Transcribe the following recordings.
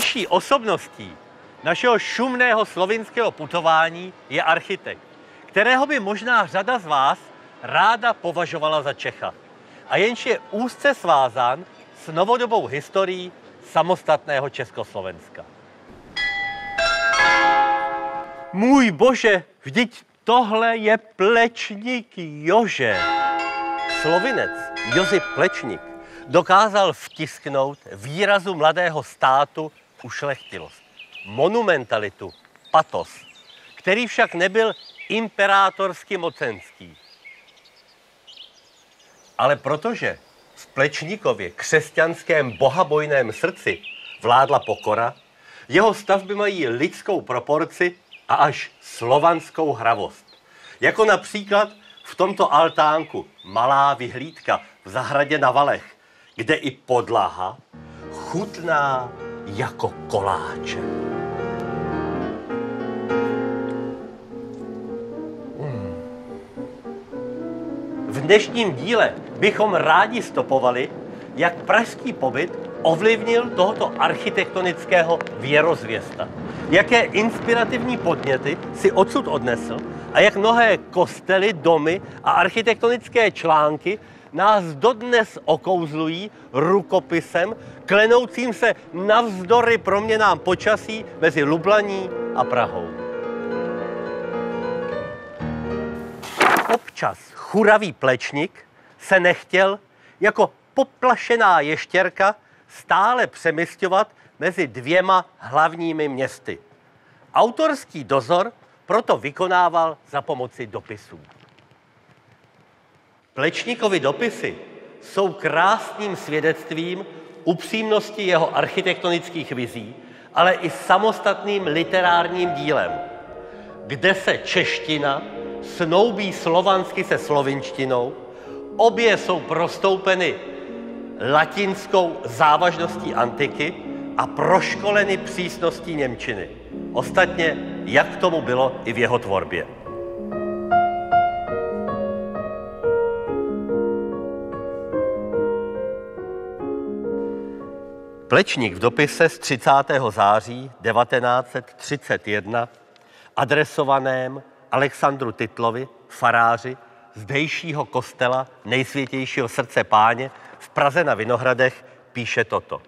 Vyšší osobností našeho šumného slovinského putování je architekt, kterého by možná řada z vás ráda považovala za Čecha. A jenž je úzce svázán s novodobou historií samostatného Československa. Můj bože, vždyť tohle je Plečník Jože. Slovinec Josip Plečník dokázal vtisknout výrazu mladého státu ušlechtilost, monumentalitu, patos, který však nebyl imperátorsky mocenský. Ale protože v Plečníkově křesťanském bohabojném srdci vládla pokora, jeho stavby mají lidskou proporci a až slovanskou hravost. Jako například v tomto altánku malá vyhlídka v zahradě na Valech, kde i podlaha chutná jako koláče. V dnešním díle bychom rádi stopovali, jak pražský pobyt ovlivnil tohoto architektonického věrozvěsta. Jaké inspirativní podněty si odsud odnesl a jak mnohé kostely, domy a architektonické články nás dodnes okouzlují rukopisem, klenoucím se navzdory proměnám počasí mezi Lublaní a Prahou. Občas churavý Plečník se nechtěl jako poplašená ještěrka stále přemisťovat mezi dvěma hlavními městy. Autorský dozor proto vykonával za pomoci dopisů. Plečníkovy dopisy jsou krásným svědectvím upřímnosti jeho architektonických vizí, ale i samostatným literárním dílem, kde se čeština snoubí slovansky se slovinštinou, obě jsou prostoupeny latinskou závažností antiky a proškoleny přísností němčiny. Ostatně, jak tomu bylo i v jeho tvorbě. Plečník v dopise z 30. září 1931 adresovaném Alexandru Titlovi, faráři zdejšího kostela Nejsvětějšího srdce Páně v Praze na Vinohradech, píše toto.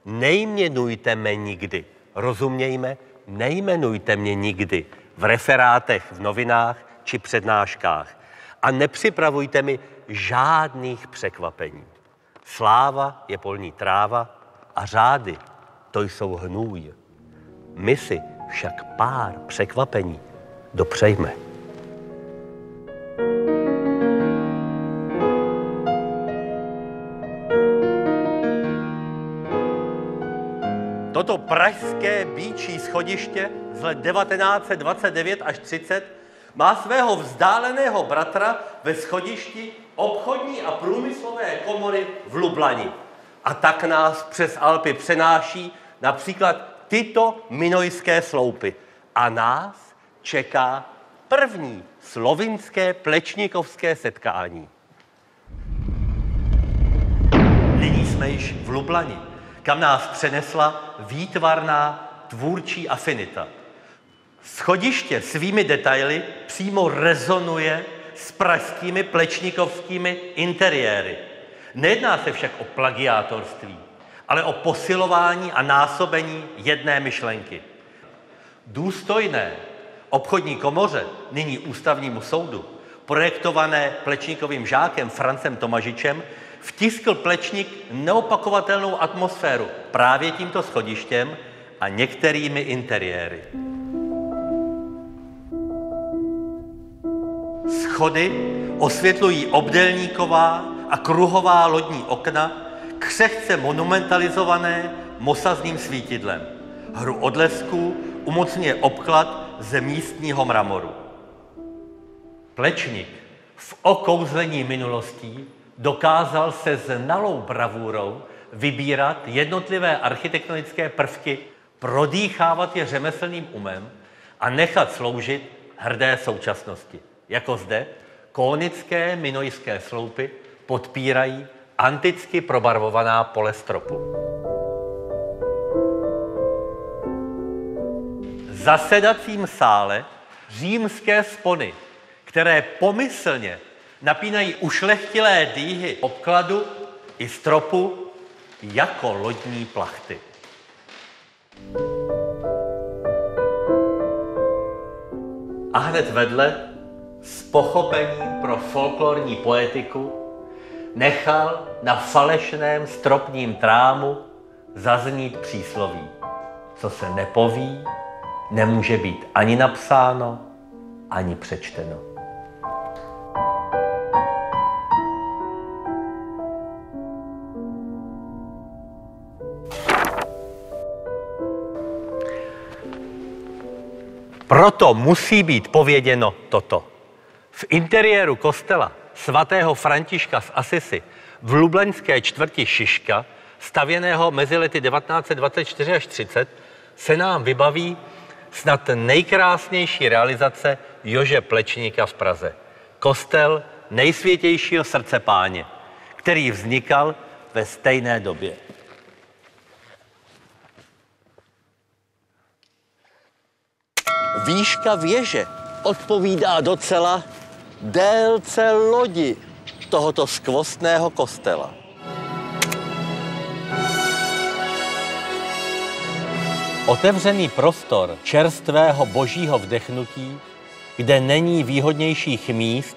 Nejmenujte mě nikdy, rozumějme, nejmenujte mě nikdy v referátech v novinách či přednáškách a nepřipravujte mi žádných překvapení. Sláva je polní tráva a řády, to jsou hnůj. My si však pár překvapení dopřejme. Toto pražské býčí schodiště z let 1929 až 30 má svého vzdáleného bratra ve schodišti obchodní a průmyslové komory v Lublani. A tak nás přes Alpy přenáší například tyto minojské sloupy. A nás čeká první slovinské plečníkovské setkání. Nyní jsme již v Lublani, kam nás přenesla výtvarná tvůrčí afinita. Schodiště svými detaily přímo rezonuje s pražskými plečníkovskými interiéry. Nejedná se však o plagiátorství, ale o posilování a násobení jedné myšlenky. Důstojné obchodní komoře, nyní ústavnímu soudu, projektované Plečníkovým žákem Francem Tomažičem, vtiskl Plečník neopakovatelnou atmosféru právě tímto schodištěm a některými interiéry. Schody osvětlují obdélníková a kruhová lodní okna, křehce monumentalizované mosazným svítidlem. Hru odlesků umocňuje obklad ze místního mramoru. Plečník v okouzlení minulostí dokázal se znalou bravůrou vybírat jednotlivé architektonické prvky, prodýchávat je řemeslným umem a nechat sloužit hrdé současnosti. Jako zde kónické minojské sloupy podpírají anticky probarvovaná pole stropu. zasedacím sále římské spony, které pomyslně napínají ušlechtilé dýhy obkladu i stropu jako lodní plachty. A hned vedle, s pochopením pro folklorní poetiku, nechal na falešném stropním trámu zaznít přísloví. Co se nepoví, nemůže být ani napsáno, ani přečteno. Proto musí být pověděno toto. V interiéru kostela svatého Františka z Asisi v lublaňské čtvrti Šiška, stavěného mezi lety 1924 až 30, se nám vybaví snad nejkrásnější realizace Jože Plečníka v Praze. Kostel Nejsvětějšího srdce Páně, který vznikal ve stejné době. Výška věže odpovídá docela délce lodi tohoto skvostného kostela. Otevřený prostor čerstvého božího vdechnutí, kde není výhodnějších míst,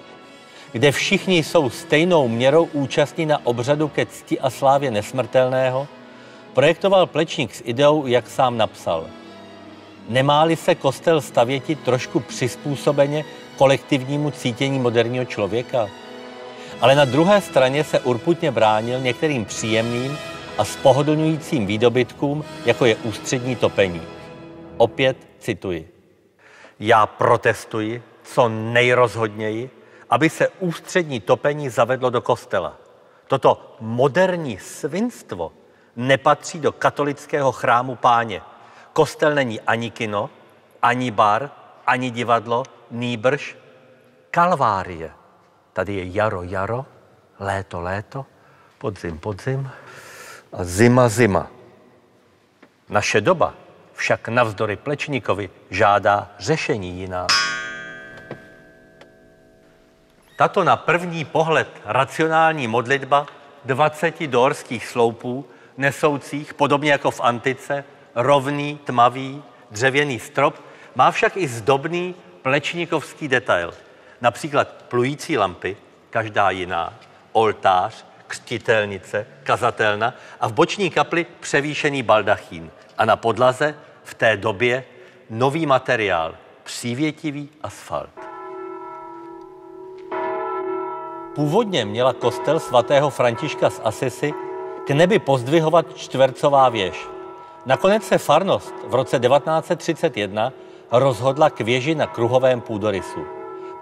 kde všichni jsou stejnou měrou účastní na obřadu ke cti a slávě nesmrtelného, projektoval Plečník s ideou, jak sám napsal. Nemá-li se kostel stavěti trošku přizpůsobeně kolektivnímu cítění moderního člověka? Ale na druhé straně se urputně bránil některým příjemným a spohodlňujícím výdobytkům, jako je ústřední topení. Opět cituji. Já protestuji co nejrozhodněji, aby se ústřední topení zavedlo do kostela. Toto moderní svinstvo nepatří do katolického chrámu Páně. Kostel není ani kino, ani bar, ani divadlo, nýbrž kalvárie. Tady je jaro, jaro, léto, léto, podzim, podzim a zima, zima. Naše doba však navzdory Plečníkovi žádá řešení jiná. Tato na první pohled racionální modlitba 20 dórských sloupů, nesoucích, podobně jako v antice, rovný, tmavý, dřevěný strop, má však i zdobný plečníkovský detail. Například plující lampy, každá jiná, oltář, křtitelnice, kazatelna a v boční kapli převýšený baldachín. A na podlaze v té době nový materiál, přívětivý asfalt. Původně měla kostel svatého Františka z Asisi k nebi pozdvihovat čtvercová věž. Nakonec se farnost v roce 1931 rozhodla k věži na kruhovém půdorysu.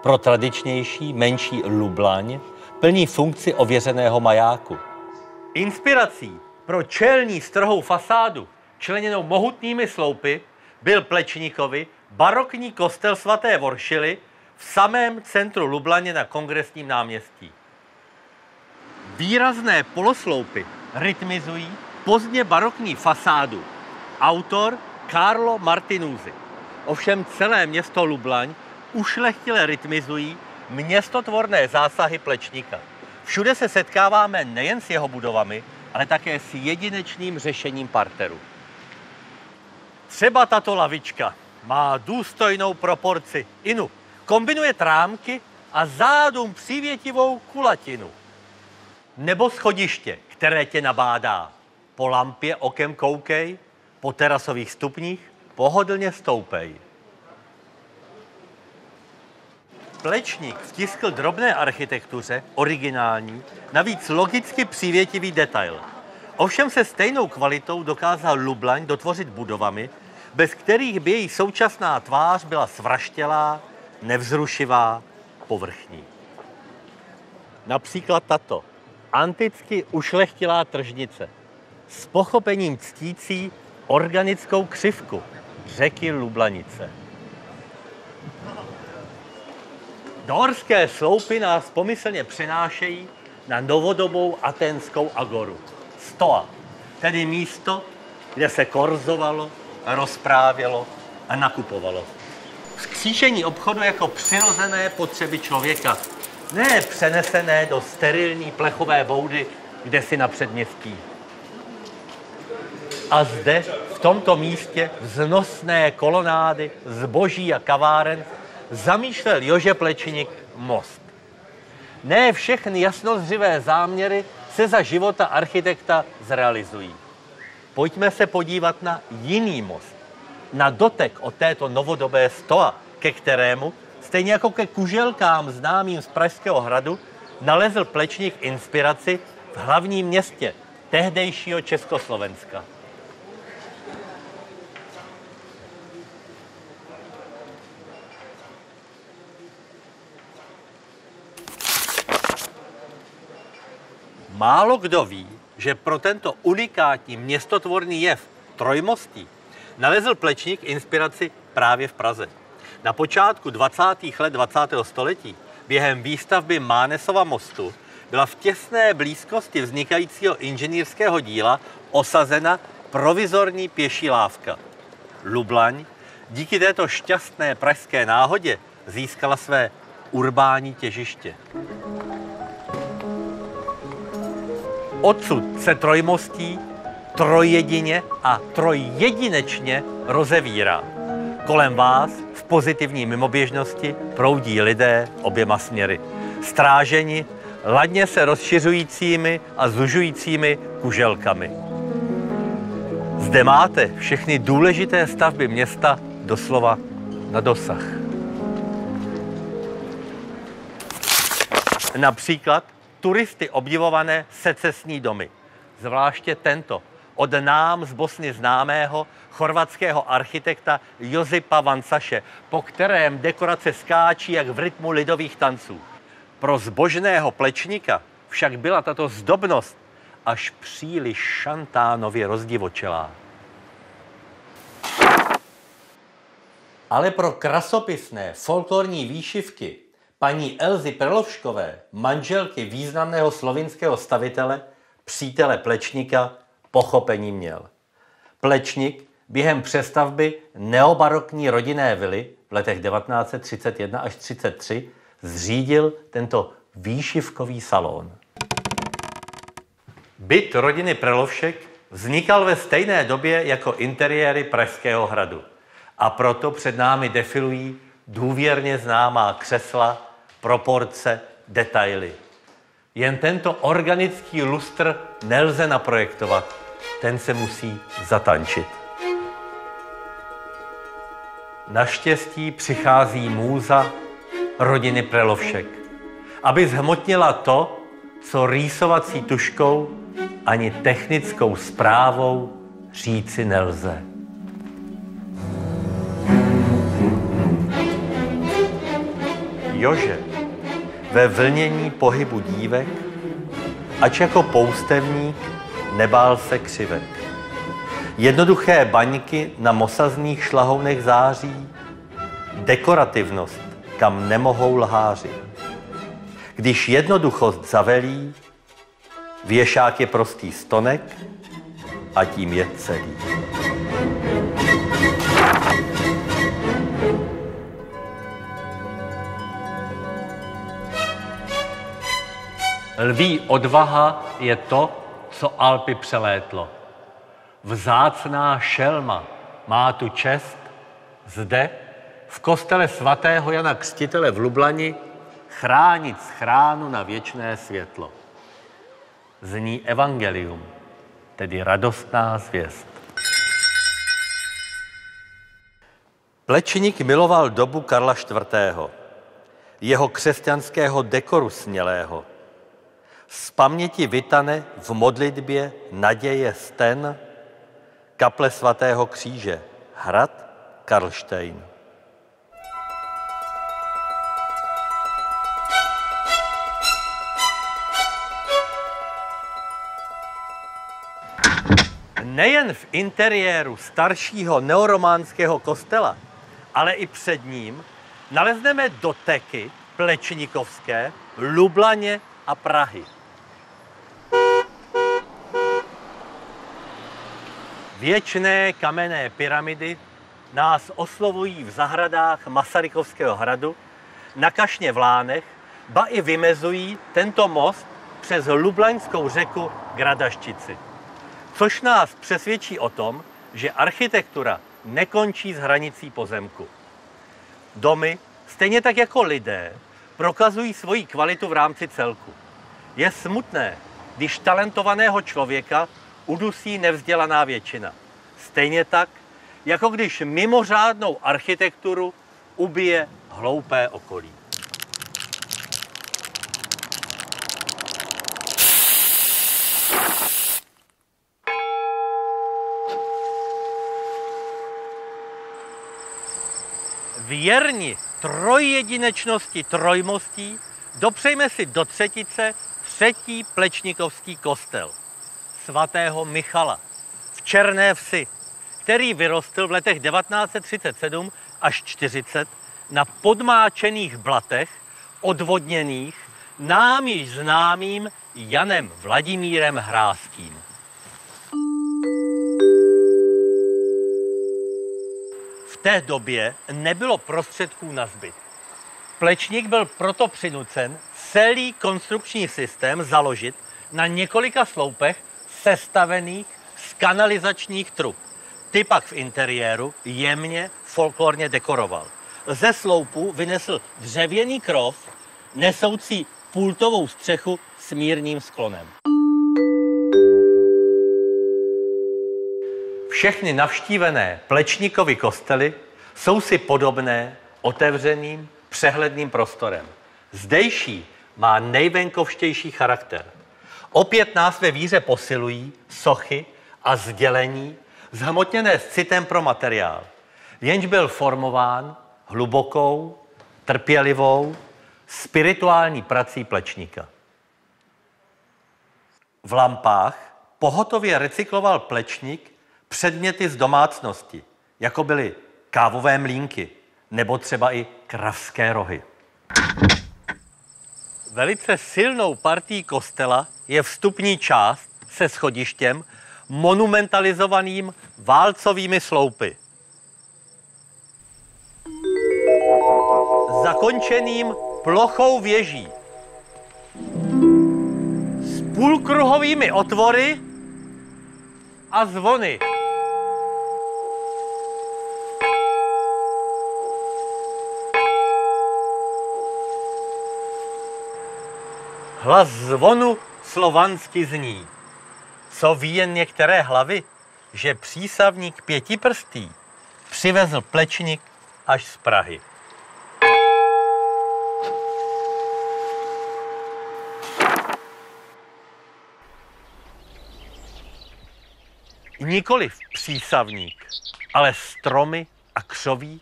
Pro tradičnější, menší Lublaň plní funkci ověřeného majáku. Inspirací pro čelní strohou fasádu, členěnou mohutnými sloupy, byl Plečníkovi barokní kostel svaté Voršily v samém centru Lublaně na Kongresním náměstí. Výrazné polosloupy rytmizují pozdně barokní fasádu. Autor Carlo Martinuzzi. Ovšem celé město Lublaň ušlechtile rytmizují městotvorné zásahy Plečníka. Všude se setkáváme nejen s jeho budovami, ale také s jedinečným řešením parteru. Třeba tato lavička má důstojnou proporci inu. Kombinuje trámky a zádům přívětivou kulatinu. Nebo schodiště, které tě nabádá. Po lampě okem koukej, po terasových stupních pohodlně stoupej. Plečník vtiskl drobné architektuře, originální, navíc logicky přívětivý detail. Ovšem se stejnou kvalitou dokázal Lublaň dotvořit budovami, bez kterých by její současná tvář byla svraštělá, nevzrušivá, povrchní. Například tato anticky ušlechtilá tržnice s pochopením ctící organickou křivku řeky Lublanice. Dórské sloupy nás pomyslně přenášejí na novodobou aténskou agoru. Stoa, tedy místo, kde se korzovalo, rozprávělo, a nakupovalo. Vzkříšení obchodu jako přirozené potřeby člověka, ne přenesené do sterilní plechové boudy, kde si na předměstí. A zde, v tomto místě, vznosné kolonády, zboží a kaváren, zamýšlel Jože Plečník most. Ne všechny jasnozřivé záměry se za života architekta zrealizují. Pojďme se podívat na jiný most. Na dotek od této novodobé stoa, ke kterému, stejně jako ke kuželkám známým z Pražského hradu, nalezl Plečník inspiraci v hlavním městě tehdejšího Československa. Málo kdo ví, že pro tento unikátní městotvorný jev trojmostí nalezl Plečník inspiraci právě v Praze. Na počátku 20. let 20. století během výstavby Mánesova mostu byla v těsné blízkosti vznikajícího inženýrského díla osazena provizorní pěší lávka. Lublaň díky této šťastné pražské náhodě získala své urbání těžiště. Odsud se trojmostí trojjedině a trojjedinečně rozevírá. Kolem vás v pozitivní mimoběžnosti proudí lidé oběma směry. Stráženi ladně se rozšiřujícími a zužujícími kuželkami. Zde máte všechny důležité stavby města doslova na dosah. Například turisty obdivované secesní domy. Zvláště tento, od nám z Bosny známého chorvatského architekta Josipa Vancaše, po kterém dekorace skáčí jak v rytmu lidových tanců. Pro zbožného Plečníka však byla tato zdobnost až příliš šantánově rozdivočelá. Ale pro krasopisné folklorní výšivky paní Elzy Prelovškové, manželky významného slovinského stavitele, přítele Plečníka, pochopení měl. Plečník během přestavby neobarokní rodinné vily v letech 1931 až 1933 zřídil tento výšivkový salon. Byt rodiny Prelovšek vznikal ve stejné době jako interiéry Pražského hradu. A proto před námi defilují důvěrně známá křesla, proporce, detaily. Jen tento organický lustr nelze naprojektovat, ten se musí zatančit. Naštěstí přichází můza rodiny Prelovšek, aby zhmotnila to, co rýsovací tužkou ani technickou správou říci nelze. Jože ve vlnění pohybu dívek, ač jako poustevník nebál se křivek. Jednoduché baňky na mosazných šlahounech září, dekorativnost, kam nemohou lháři. Když jednoduchost zavelí, věšák je prostý stonek a tím je celý. Lví odvaha je to, co Alpy přelétlo. Vzácná šelma má tu čest zde, v kostele svatého Jana Křtitele v Lublani, chránit z chránu na věčné světlo. Zní evangelium, tedy radostná zvěst. Plečník miloval dobu Karla IV., jeho křesťanského dekoru smělého. Z paměti vytane v modlitbě naděje sten, kaple svatého kříže, hrad Karlštejn. Nejen v interiéru staršího neorománského kostela, ale i před ním nalezneme doteky plečníkovské, Lublaně a Prahy. Věčné kamenné pyramidy nás oslovují v zahradách Masarykovského hradu, na Kašně v Lánech, ba i vymezují tento most přes Lublaňskou řeku k Radaščici. Což nás přesvědčí o tom, že architektura nekončí s hranicí pozemku. Domy, stejně tak jako lidé, prokazují svoji kvalitu v rámci celku. Je smutné, když talentovaného člověka udusí nevzdělaná většina. Stejně tak, jako když mimořádnou architekturu ubije hloupé okolí. Věrni trojjedinečnosti trojmostí dopřejme si do třetice třetí plečnikovský kostel svatého Michala v Černé Vsi, který vyrostl v letech 1937 až 40 na podmáčených blatech odvodněných nám již známým Janem Vladimírem Hrázkým. V té době nebylo prostředků na zbyt. Plečník byl proto přinucen celý konstrukční systém založit na několika sloupech sestavených z kanalizačních trub. Ty pak v interiéru jemně folklorně dekoroval. Ze sloupu vynesl dřevěný krov, nesoucí pultovou střechu s mírným sklonem. Všechny navštívené Plečnikovy kostely jsou si podobné otevřeným, přehledným prostorem. Zdejší má nejvenkovštější charakter. Opět nás ve víře posilují sochy a sdělení zhmotněné s citem pro materiál, jenž byl formován hlubokou, trpělivou, spirituální prací Plečníka. V lampách pohotově recykloval Plečník předměty z domácnosti, jako byly kávové mlýnky nebo třeba i kravské rohy. Velice silnou partií kostela je vstupní část se schodištěm monumentalizovaným válcovými sloupy. Zakončeným plochou věží s půlkruhovými otvory a zvony. Hlas zvonu slovansky zní. Co ví jen některé hlavy, že přísavník Pětiprstý přivezl Plečník až z Prahy. Nikoliv přísavník, ale stromy a křoví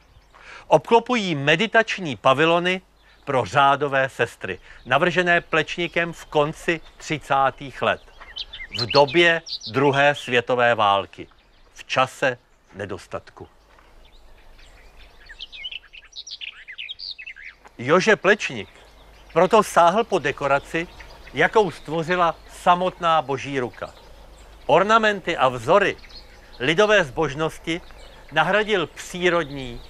obklopují meditační pavilony pro řádové sestry, navržené Plečníkem v konci 30. let, v době druhé světové války, v čase nedostatku. Jože Plečník proto sáhl po dekoraci, jakou stvořila samotná boží ruka. Ornamenty a vzory lidové zbožnosti nahradil přírodní,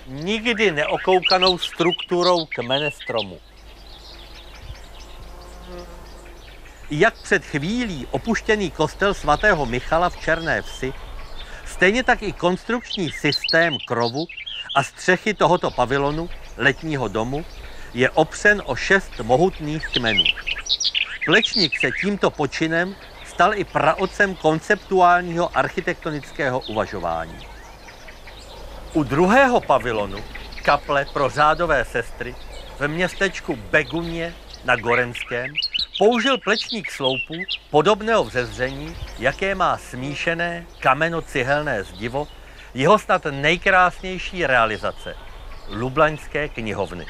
nikdy neokoukanou strukturou kmene stromu. Jak před chvílí opuštěný kostel svatého Michala v Černé Vsi, stejně tak i konstrukční systém krovu a střechy tohoto pavilonu, letního domu, je opřen o 6 mohutných kmenů. Plečník se tímto počinem stal i praotcem konceptuálního architektonického uvažování. U druhého pavilonu, kaple pro řádové sestry, v městečku Beguně na Gorenském, použil Plečník sloupů podobného vzezření, jaké má smíšené kameno-cihelné zdivo, jeho snad nejkrásnější realizace, Lublaňské knihovny.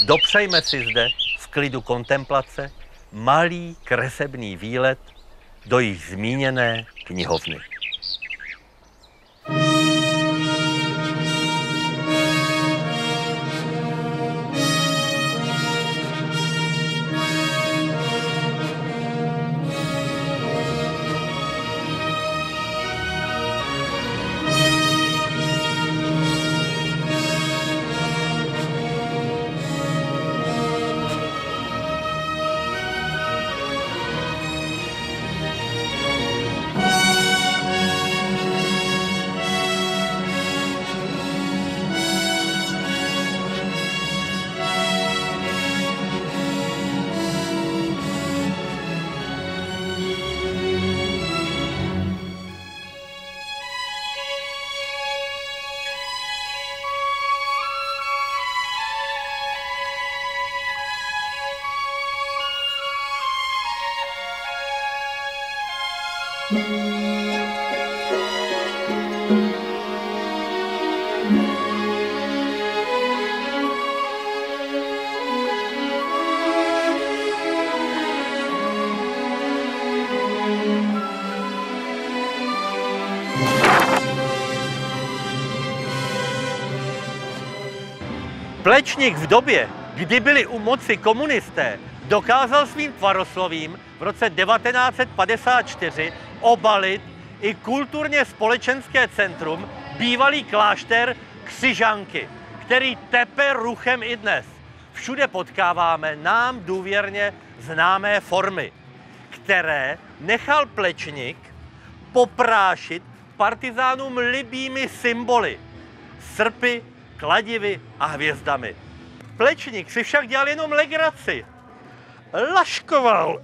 Dopřejme si zde v klidu kontemplace malý kresebný výlet do již zmíněné knihovny. Plečník v době, kdy byli u moci komunisté, dokázal svým tvaroslovím v roce 1954 obalit i kulturně společenské centrum, bývalý klášter Křižanky, který tepe ruchem i dnes. Všude potkáváme nám důvěrně známé formy, které nechal Plečník poprášit partizánům libými symboly, srpy, kladivy a hvězdami. Plečník si však dělal jenom legraci. Laškoval.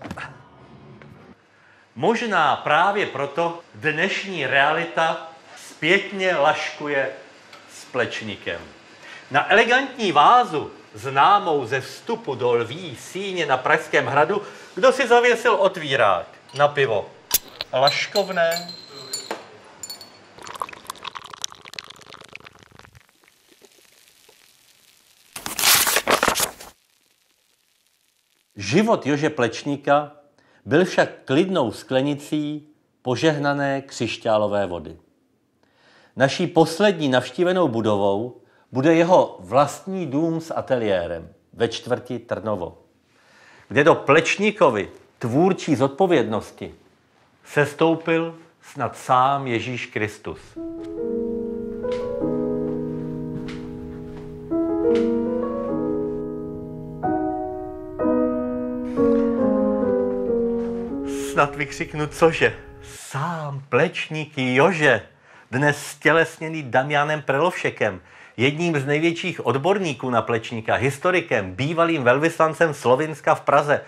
Možná právě proto dnešní realita zpětně laškuje s Plečníkem. Na elegantní vázu, známou ze vstupu do Lví síně na Pražském hradu, kdo si zavěsil otvírák na pivo. Laškovné. Život Jože Plečníka byl však klidnou sklenicí požehnané křišťálové vody. Naší poslední navštívenou budovou bude jeho vlastní dům s ateliérem ve čtvrti Trnovo, kde do Plečníkovy tvůrčí zodpovědnosti sestoupil snad sám Ježíš Kristus. Snad vykřiknu, cože? Sám Plečník Jože, dnes stělesněný Damianem Prelovšekem, jedním z největších odborníků na Plečníka, historikem, bývalým velvyslancem Slovinska v Praze.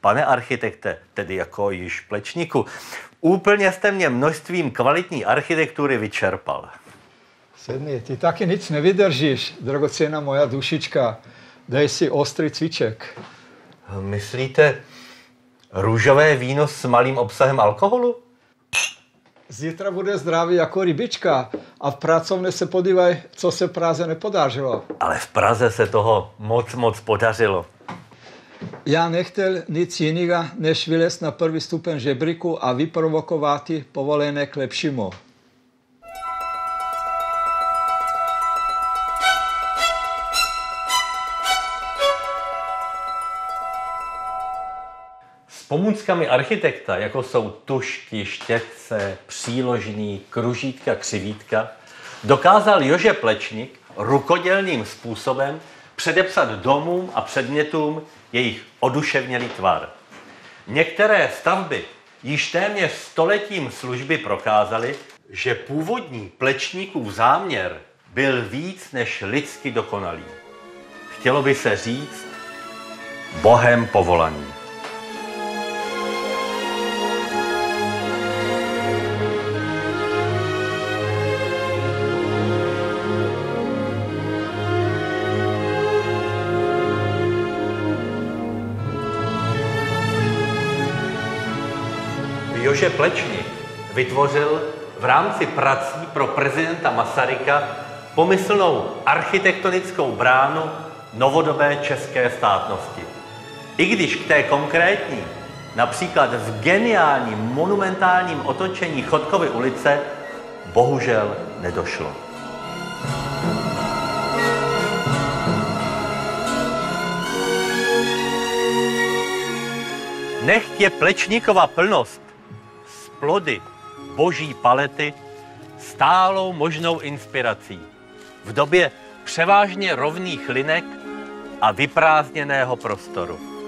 Pane architekte, tedy jako již Plečníku, úplně jste mě množstvím kvalitní architektury vyčerpal. Sedni, ty taky nic nevydržíš, dragocena moja dušička. Dej si ostrý cviček. Myslíte růžové víno s malým obsahem alkoholu? Zítra bude zdravý jako rybička a v pracovně se podívaj, co se v Praze nepodařilo. Ale v Praze se toho moc podařilo. Já nechtěl nic jiného, než vylézt na první stupeň žebříku a vyprovokovat povolené k lepšímu. S pomůckami architekta, jako jsou tušky, štětce, příložní, kružítka, křivítka, dokázal Jože Plečník rukodělným způsobem předepsat domům a předmětům jejich oduševnělý tvar. Některé stavby již téměř stoletím služby prokázaly, že původní Plečníkův záměr byl víc než lidsky dokonalý. Chtělo by se říct Bohem povolaný. Jože Plečník vytvořil v rámci prací pro prezidenta Masaryka pomyslnou architektonickou bránu novodobé české státnosti. I když k té konkrétní, například v geniálním monumentálním otočení Chodkovy ulice, bohužel nedošlo. Nechť je Plečníkova plnost z plody boží palety stálou možnou inspirací v době převážně rovných linek a vyprázdněného prostoru.